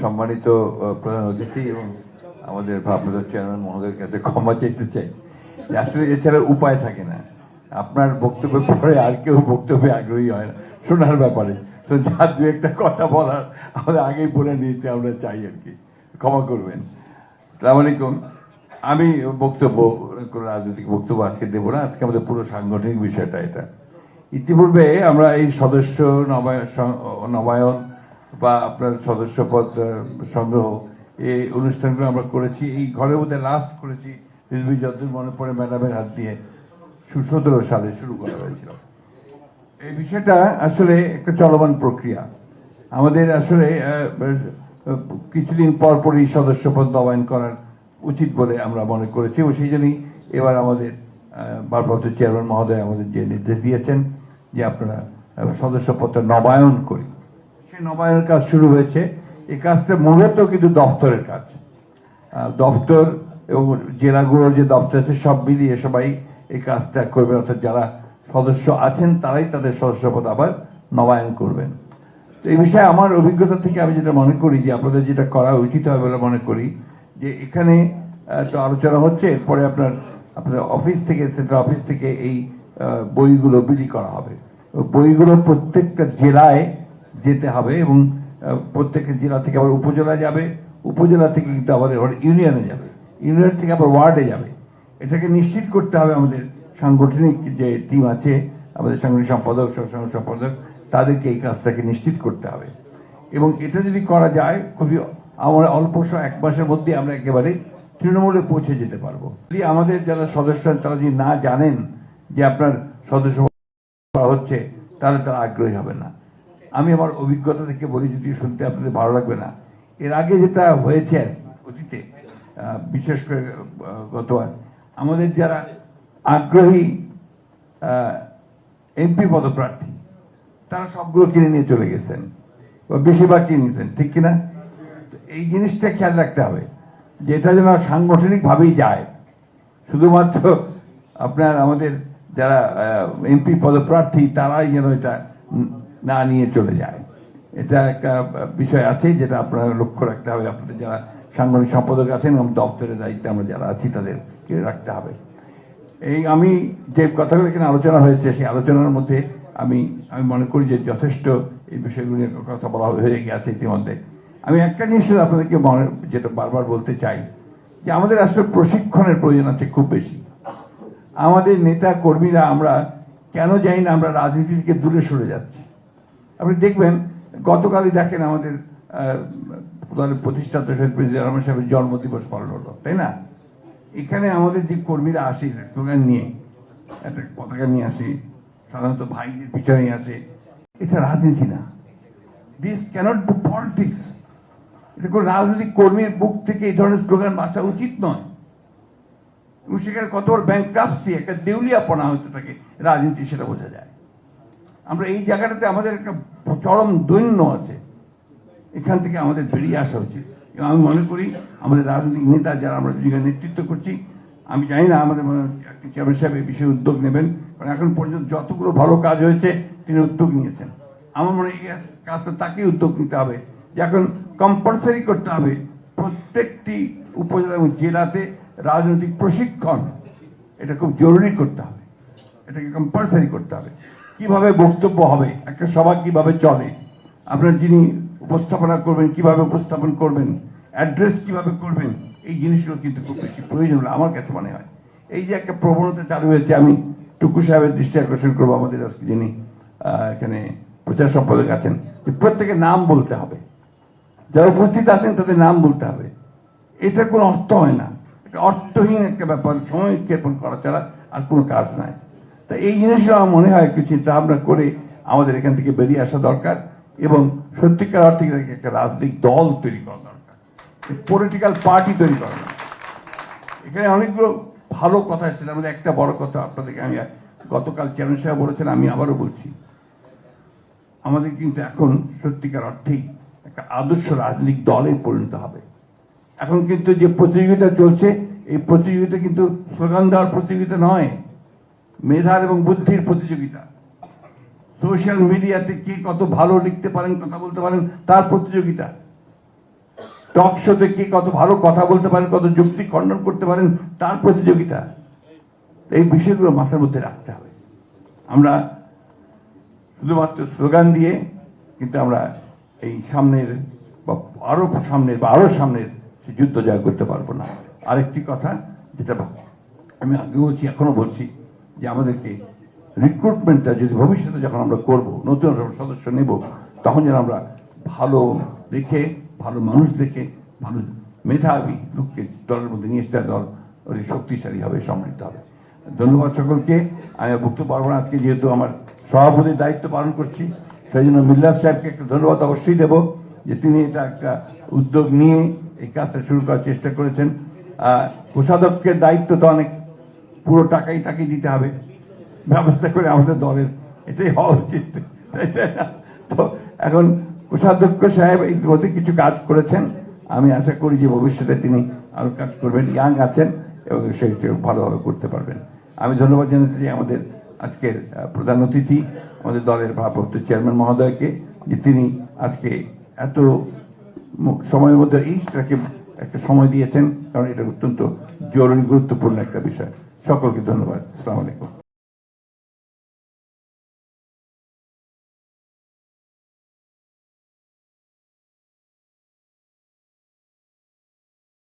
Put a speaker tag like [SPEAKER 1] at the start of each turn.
[SPEAKER 1] সম্মানিত প্রধান অতিথি এবং আমাদের ভারপ্রাপ্ত চেয়ারম্যান মহোদয়ের কাছে ক্ষমা চাইতে চাই। আসলে এছাড়া উপায় থাকে না, আপনার বক্তব্যের পরে আর কেউ বক্তব্যে আগ্রহী হয় না শোনার ব্যাপারে, তো যা দু একটা কথা বলার আমাদের আগেই বলে নিতে আমরা চাই আর কি, ক্ষমা করবেন। আসসালামু আলাইকুম। আমি বক্তব্য কোনো রাজনৈতিক বক্তব্য আজকে দেবো না, আজকে আমাদের পুরো সাংগঠনিক বিষয়টা এটা। ইতিপূর্বে আমরা এই সদস্য নবায়ন বা আপনার সদস্য পদ সংগ্রহ এই অনুষ্ঠানগুলো আমরা করেছি, এই ঘরের মধ্যে লাস্ট করেছি যতদিন মনে পড়ে ম্যাডামের হাত দিয়ে 2017 সালে শুরু করা হয়েছিল। এই বিষয়টা আসলে একটা চলমান প্রক্রিয়া। আমাদের আসলে কিছুদিন পর পরই সদস্য পদ নবায়ন করার উচিত বলে আমরা মনে করেছি এবং সেই জন্যই এবার আমাদের ভারপ্রাপ্ত চেয়ারম্যান মহোদয় আমাদের যে নির্দেশ দিয়েছেন যে আপনারা সদস্য পদটা নবায়ন করি, সেই নবায়নের কাজ শুরু হয়েছে। এই কাজটা মূলত কিন্তু দপ্তরের কাজ, দপ্তর এবং জেলাগুলোর যে দপ্তর আছে সব মিলিয়ে সবাই এই কাজটা করবেন, অর্থাৎ যারা সদস্য আছেন তারাই তাদের সদস্য পদ আবার নবায়ন করবেন। তো এই বিষয়ে আমার অভিজ্ঞতা থেকে আমি যেটা মনে করি যে আপনাদের যেটা করা উচিত হবে বলে মনে করি যে এখানে তো আলোচনা হচ্ছে, এরপরে আপনাদের অফিস থেকে সেন্ট্রাল অফিস থেকে এই বইগুলো বিলি করা হবে। বইগুলো প্রত্যেকটা জেলায় যেতে হবে এবং প্রত্যেকটা জেলা থেকে আবার উপজেলা যাবে, উপজেলা থেকে কিন্তু আবার ইউনিয়নে যাবে, ইউনিয়ন থেকে আবার ওয়ার্ডে যাবে। এটাকে নিশ্চিত করতে হবে আমাদের সাংগঠনিক যে টিম আছে, আমাদের সাংগঠনিক সম্পাদক সহসাংগঠনিক সম্পাদক, তাদেরকে এই কাজটাকে নিশ্চিত করতে হবে। এবং এটা যদি করা যায় খুবই আমরা অল্প এক মাসের মধ্যে আমরা একেবারে তৃণমূলে পৌঁছে যেতে পারবো। যদি আমাদের যারা সদস্য তারা যদি না জানেন যে আপনার সদস্য করা হচ্ছে তাহলে তারা আগ্রহী হবে না। আমি আমার অভিজ্ঞতা থেকে বলি, যদি শুনতে আপনাদের ভালো লাগবে না, এর আগে যেটা হয়েছে অতীতে, বিশেষ করে গতবার আমাদের যারা আগ্রহী এমপি পদপ্রার্থী তারা সবগুলো কিনে নিয়ে চলে গেছেন, বেশিরভাগ কিনে নিয়েছেন, ঠিক কিনা? এই জিনিসটা খেয়াল রাখতে হবে যে এটা যেন সাংগঠনিক ভাবেই যায়, শুধুমাত্র আপনার আমাদের যারা এমপি পদপ্রার্থী তারাই যেন এটা না নিয়ে চলে যায়। এটা একটা বিষয় আছে যেটা আপনারা লক্ষ্য রাখতে হবে। আপনাদের যারা সাংগঠনিক সম্পাদক আছেন এবং দপ্তরের দায়িত্বে আমরা যারা আছি তাদেরকে রাখতে হবে। এই আমি যে কথাগুলো এখানে আলোচনা হয়েছে সেই আলোচনার মধ্যে আমি মনে করি যে যথেষ্ট এই বিষয়গুলির কথা বলা হয়ে গেছে ইতিমধ্যে। আমি একটা জিনিস আপনাদেরকে যেটা বারবার বলতে চাই যে আমাদের আসলে প্রশিক্ষণের প্রয়োজন আছে খুব বেশি। আমাদের নেতা কর্মীরা আমরা কেন জানি না আমরা রাজনীতি থেকে দূরে সরে যাচ্ছি। আপনি দেখবেন গতকালই দেখেন আমাদের প্রতিষ্ঠাতা শহীদ প্রেসিডেন্ট রহমান সাহেবের জন্মদিবস পালন হলো, তাই না? এখানে আমাদের যে কর্মীরা আসে স্লোগান নিয়ে, একটা পতাকা নিয়ে আসে, সাধারণত ভাইদের পিছনে আসে, এটা রাজনীতি না। This cannot be politics. এটা কোন রাজনৈতিক কর্মীর বুক থেকে এই ধরনের স্লোগান আসা উচিত নয়। এবং সেখানে কত বড় ব্যাংক্রাপসি, একটা দেউলিয়াপনা হতে থাকে রাজনীতি, সেটা বোঝা যায়। আমরা এই জায়গাটাতে আমাদের একটা চরম দৈন্য আছে, এখান থেকে আমাদের বেরিয়ে আসা উচিত। এবং আমি মনে করি আমাদের রাজনৈতিক নেতা যারা আমরা নেতৃত্ব করছি, আমি জানি না আমাদের চেয়ারম্যান সাহেব এই বিষয়ে উদ্যোগ নেবেন, কারণ এখন পর্যন্ত যতগুলো ভালো কাজ হয়েছে তিনি উদ্যোগ নিয়েছেন। আমার মনে হয় এই কাজটা তাকেই উদ্যোগ নিতে হবে যে এখন কম্পালসারি করতে হবে প্রত্যেকটি উপজেলা এবং জেলাতে রাজনৈতিক প্রশিক্ষণ, এটা খুব জরুরি করতে হবে, এটাকে কম্পালসারি করতে হবে। কিভাবে বক্তব্য হবে, একটা সভা কিভাবে চলে, আপনার যিনি উপস্থাপনা করবেন কিভাবে উপস্থাপন করবেন, অ্যাড্রেস কিভাবে করবেন, এই জিনিসগুলো কিন্তু খুব বেশি প্রয়োজন বলে আমার কাছে মনে হয়। এই যে একটা প্রবণতা চালু হয়েছে, আমি টুকু সাহেবের দৃষ্টি আকর্ষণ করবো, আমাদের আজকে যিনি এখানে প্রচার সম্পাদক আছেন, যে প্রত্যেকের নাম বলতে হবে, যারা উপস্থিত আছেন তাদের নাম বলতে হবে। এটার কোনো অর্থ হয় না, এটা অর্থহীন একটা ব্যাপার, সময় ক্ষেপণ করা ছাড়া আর কোনো কাজ নাই। তা এই জিনিসগুলো আমার মনে হয় একটু চিন্তা ভাবনা করে আমাদের এখান থেকে বেরিয়ে আসা দরকার এবং সত্যিকার অর্থে একটা রাজনৈতিক দল তৈরি করা দরকার, পলিটিক্যাল পার্টি তৈরি করা দরকার। এখানে অনেকগুলো ভালো কথা এসেছে, আমাদের একটা বড় কথা আপনাদেরকে আমি গতকাল চেয়ারম্যান সাহেব বলেছেন, আমি আবারও বলছি, আমাদের কিন্তু এখন সত্যিকার অর্থেই একটা আদর্শ রাজনৈতিক দলে পরিণত হবে। এখন কিন্তু যে প্রতিযোগিতা চলছে, এই প্রতিযোগিতা কিন্তু স্লোগান দেওয়ার প্রতিযোগিতা নয়, মেধার এবং বুদ্ধির প্রতিযোগিতা। সোশ্যাল মিডিয়াতে কে কত ভালো লিখতে পারেন, কথা বলতে পারেন, তার প্রতিযোগিতা। টক শোতে কে কত ভালো কথা বলতে পারেন, কত যুক্তি খণ্ডন করতে পারেন, তার প্রতিযোগিতা। এই বিষয়গুলো মাথার মধ্যে রাখতে হবে। আমরা শুধুমাত্র স্লোগান দিয়ে কিন্তু আমরা এই সামনের বা আরো সামনের যুদ্ধ জয় করতে পারবো না। আরেকটি কথা যেটা আমি আগে বলছি, এখনো বলছি, যে আমাদেরকে রিক্রুটমেন্টটা যদি ভবিষ্যতে যখন আমরা করব, নতুন সদস্য নেব, তখন যেন আমরা ভালো দেখে, ভালো মানুষ দেখে, ভালো মেধাবী লোককে দলের মধ্যে নিয়ে এসে দল শক্তিশালী হবে, সমৃদ্ধ হবে। ধন্যবাদ সকলকে। আমি বক্তব্য পারবো না আজকে, যেহেতু আমার সভাপতির দায়িত্ব পালন করছি, সেই জন্য মিল্লাত সাহেবকে একটা ধন্যবাদ অবশ্যই দেব, যে তিনি এটা একটা উদ্যোগ নিয়ে এই কাজটা শুরু করার চেষ্টা করেছেন। কোষাধ্যক্ষের দায়িত্ব তো অনেক, পুরো টাকাই তাকে দিতে হবে, ব্যবস্থা করে আমাদের দলের, এটাই হওয়া উচিত। তো এখন কোষাধ্যক্ষ সাহেব ইতিমধ্যে কিছু কাজ করেছেন, আমি আশা করি যে ভবিষ্যতে তিনি আরো কাজ করবেন, ইয়াং আছেন এবং সেটা ভালোভাবে করতে পারবেন। আমি ধন্যবাদ জানাতে চাই আমাদের আজকের প্রধান অতিথি, আমাদের দলের ভারপ্রাপ্ত চেয়ারম্যান মহোদয়কে, যে তিনি আজকে এত সময়ের মধ্যে এইটাকে একটা সময় দিয়েছেন, কারণ এটা অত্যন্ত জরুরি গুরুত্বপূর্ণ একটা বিষয়। সকলকে ধন্যবাদ। আসসালামু আলাইকুম।